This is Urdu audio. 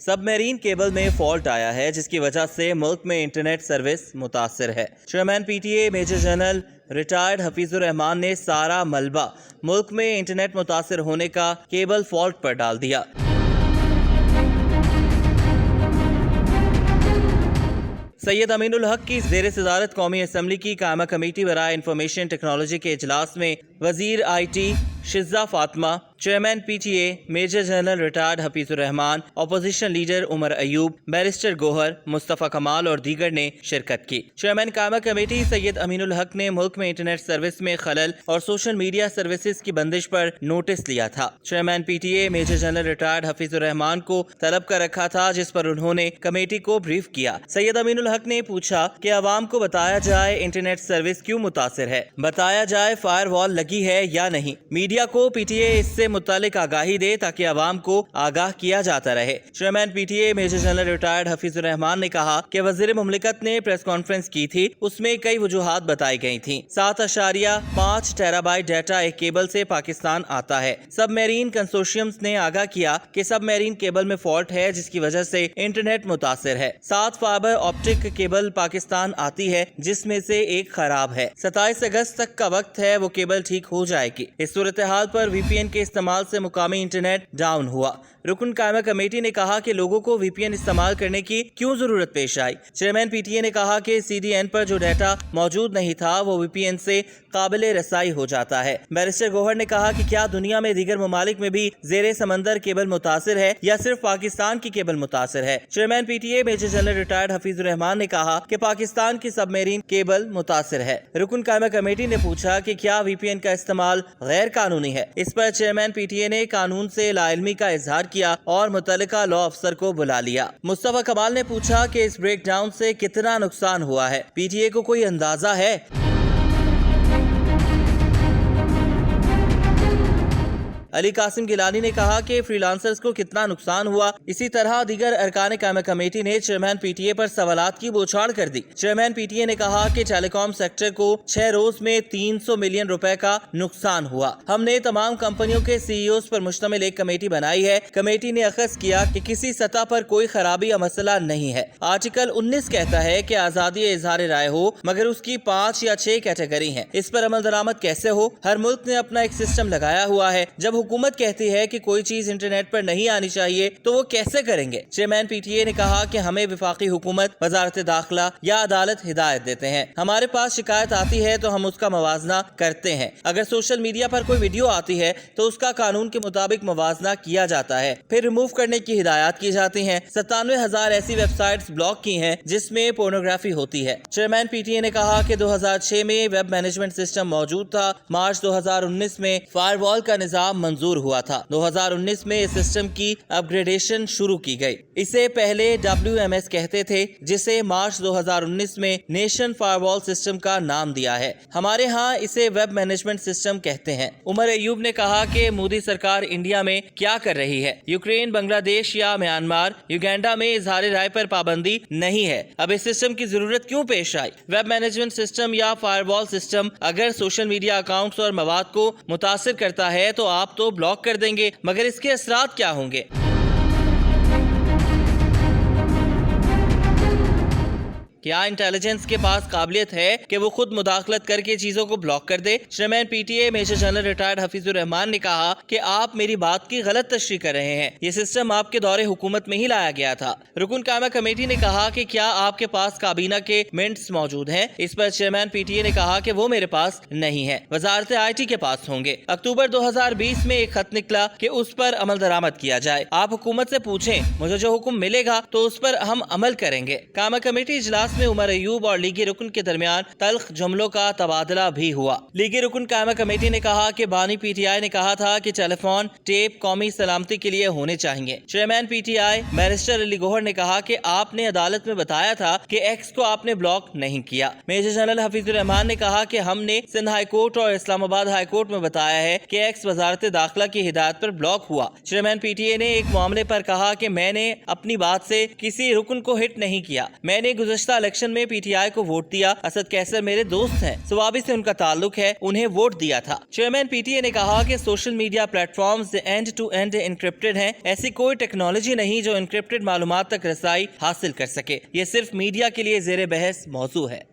سب میرین کیبل میں فالٹ آیا ہے جس کی وجہ سے ملک میں انٹرنیٹ سروس متاثر ہے۔ Chairman P T A major general retired Hafeez ur Rehman نے سارا ملبہ ملک میں انٹرنیٹ متاثر ہونے کا کیبل فالٹ پر ڈال دیا۔ سید امین الحق کی زیر صدارت قومی اسمبلی کی قائمہ کمیٹی برائے انفارمیشن ٹیکنالوجی کے اجلاس میں وزیر I T Shaza Fatima, chairman P T A major general retired Hafeez ur Rehman, opposition leader Omar Ayub, barrister Gohar, Mustafa Kamal اور دیگر نے شرکت کی۔ چیئرمین قائمہ کمیٹی سید امین الحق نے ملک میں انٹرنیٹ سروس میں خلل اور سوشل میڈیا سروسز کی بندش پر نوٹس لیا تھا۔ Chairman P T A major general retired Hafeez ur Rehman کو طلب کر رکھا تھا جس پر انہوں نے کمیٹی کو بریف کیا۔ سید امین الحق نے پوچھا کہ عوام کو بتایا جائے انٹرنیٹ سروس کیوں متاثر ہے، بتایا جائے فائر وال لگی ہے یا نہیں، میڈیا کو پی ٹی اے اس سے متعلق آگاہی دے تاکہ عوام کو آگاہ کیا جاتا رہے۔ Chairman P T A major general retired Hafeez ur Rehman نے کہا کہ وزیر مملکت نے پریس کانفرنس کی تھی، اس میں کئی وجوہات بتائی گئی تھیں۔ 7.5 ٹیرا بائٹ ڈیٹا ایک کیبل سے پاکستان آتا ہے۔ سب میرین کنسورشیمز نے آگاہ کیا کہ سب میرین کیبل میں فالٹ ہے جس کی وجہ سے انٹرنیٹ متاثر ہے۔ 7 فائبر آپٹک کیبل پاکستان آتی ہے جس میں سے ایک خراب ہے۔ 27 اگست تک کا وقت ہے، وہ کیبل ٹھیک ہو جائے گی۔ اس صورتحال پر وی پی این کے استعمال سے مقامی انٹرنیٹ ڈاؤن ہوا۔ رکن قائمہ کمیٹی نے کہا کہ لوگوں کو وی پی این استعمال کرنے کی کیوں ضرورت پیش آئی۔ چیئرمین پی ٹی اے نے کہا کہ سی ڈی این پر جو ڈیٹا موجود نہیں تھا وہ وی پی این سے قابل رسائی ہو جاتا ہے۔ بیرسٹر گوہر نے کہا کہ کیا دنیا میں دیگر ممالک میں بھی زیر سمندر کیبل متاثر ہے یا صرف پاکستان کی کیبل متاثر ہے۔ Chairman P T A major general retired Hafeez ur Rehman نے کہا کہ پاکستان کی سب میرین کیبل متاثر ہے۔ رکن قائمہ کمیٹی نے پوچھا کہ کیا وی پی این کا استعمال غیر قانونی ہے۔ اس پر چیئرمین پی ٹی اے نے قانون سے لا علمی کا اظہار کیا اور متعلقہ لا افسر کو بلا لیا۔ مصطفیٰ کمال نے پوچھا کہ اس بریک ڈاؤن سے کتنا نقصان ہوا ہے، پی ٹی اے کو کوئی اندازہ ہے؟ علی قاسم گیلانی نے کہا کہ فری لانسرز کو کتنا نقصان ہوا۔ اسی طرح دیگر ارکان قائمہ کمیٹی نے چیئرمین پی ٹی اے پر سوالات کی بوچھاڑ کر دی۔ چیئرمین پی ٹی اے نے کہا کہ ٹیلی کام سیکٹر کو 6 روز میں 300 ملین روپے کا نقصان ہوا۔ ہم نے تمام کمپنیوں کے سی ای اوز پر مشتمل ایک کمیٹی بنائی ہے۔ کمیٹی نے اخذ کیا کہ کسی سطح پر کوئی خرابی یا مسئلہ نہیں ہے۔ آرٹیکل 19 کہتا ہے کہ آزادی اظہار رائے ہو مگر اس کی 5 یا 6 کیٹیگری ہیں۔ اس پر عمل درآمد کیسے ہو؟ ہر ملک نے اپنا ایک سسٹم لگایا ہوا ہے۔ جب حکومت کہتی ہے کہ کوئی چیز انٹرنیٹ پر نہیں آنی چاہیے تو وہ کیسے کریں گے؟ چیئرمین پی ٹی اے نے کہا کہ ہمیں وفاقی حکومت، وزارت داخلہ یا عدالت ہدایت دیتے ہیں۔ ہمارے پاس شکایت آتی ہے تو ہم اس کا موازنہ کرتے ہیں۔ اگر سوشل میڈیا پر کوئی ویڈیو آتی ہے تو اس کا قانون کے مطابق موازنہ کیا جاتا ہے، پھر ریموو کرنے کی ہدایات کی جاتی ہیں۔ 97,000 ایسی ویب سائٹس بلاک کی ہیں جس میں پورنوگرافی ہوتی ہے۔ چیئرمین پی ٹی اے نے کہا کہ 2006 میں ویب مینجمنٹ سسٹم موجود تھا۔ مارچ 2019 میں فائر وال کا نظام منظور ہوا تھا۔ 2019 میں اس سسٹم کی اپ گریڈیشن شروع کی گئی۔ اسے پہلے WMS کہتے تھے جسے مارچ 2019 میں نیشن فائر وال سسٹم کا نام دیا ہے۔ ہمارے ہاں اسے ویب مینجمنٹ سسٹم کہتے ہیں۔ عمر ایوب نے کہا کہ مودی سرکار انڈیا میں کیا کر رہی ہے؟ یوکرین، بنگلہ دیش یا میانمار، یوگینڈا میں اظہار رائے پر پابندی نہیں ہے۔ اب اس سسٹم کی ضرورت کیوں پیش آئی؟ ویب مینجمنٹ سسٹم یا فائر وال سسٹم اگر سوشل میڈیا اکاؤنٹس اور مواد کو متاثر کرتا ہے تو آپ تو بلاک کر دیں گے، مگر اس کے اثرات کیا ہوں گے؟ کیا انٹیلیجنس کے پاس قابلیت ہے کہ وہ خود مداخلت کر کے چیزوں کو بلاک کر دے؟ Chairman P T A major general retired Hafeez ur Rehman نے کہا کہ آپ میری بات کی غلط تشریح کر رہے ہیں۔ یہ سسٹم آپ کے دور حکومت میں ہی لایا گیا تھا۔ رکن قائمہ کمیٹی نے کہا کہ کیا آپ کے پاس کابینہ کے منٹس موجود ہیں؟ اس پر چیئرمین پی ٹی اے نے کہا کہ وہ میرے پاس نہیں ہے، وزارت آئی ٹی کے پاس ہوں گے۔ اکتوبر 2020 میں ایک خط نکلا کہ اس پر عمل درآمد کیا جائے۔ آپ حکومت سے پوچھیں، مجھے جو حکم ملے گا تو اس پر ہم عمل کریں گے۔ قائمہ کمیٹی اجلاس میں عمر ایوب اور لیگی رکن کے درمیان تلخ جملوں کا تبادلہ بھی ہوا۔ لیگی رکن قائمہ کمیٹی نے کہا کہ بانی پی ٹی آئی نے کہا تھا کہ ٹیلی فون ٹیپ قومی سلامتی کے لیے ہونے چاہیے۔ Chairman P T I barrister Ali Gohar نے کہا کہ آپ نے عدالت میں بتایا تھا کہ ایکس کو آپ نے بلاک نہیں کیا۔ میجر جنرل حفیظ الرحمان نے کہا کہ ہم نے سندھ ہائی کورٹ اور اسلام آباد ہائی کورٹ میں بتایا ہے کہ ایکس وزارت داخلہ کی ہدایت پر بلاک ہوا۔ چیئرمین پی ٹی اے نے ایک معاملے پر کہا کہ میں نے اپنی بات سے کسی رکن کو ہٹ نہیں کیا۔ میں نے گزشتہ الیکشن میں پی ٹی آئی کو ووٹ دیا۔ اسد کیسر میرے دوست ہیں، سوابی سے ان کا تعلق ہے، انہیں ووٹ دیا تھا۔ چیئرمین پی ٹی اے نے کہا کہ social media platforms end to end encrypted ہیں، ایسی کوئی ٹیکنالوجی نہیں جو انکرپٹڈ معلومات تک رسائی حاصل کر سکے، یہ صرف میڈیا کے لیے زیر بحث موضوع ہے۔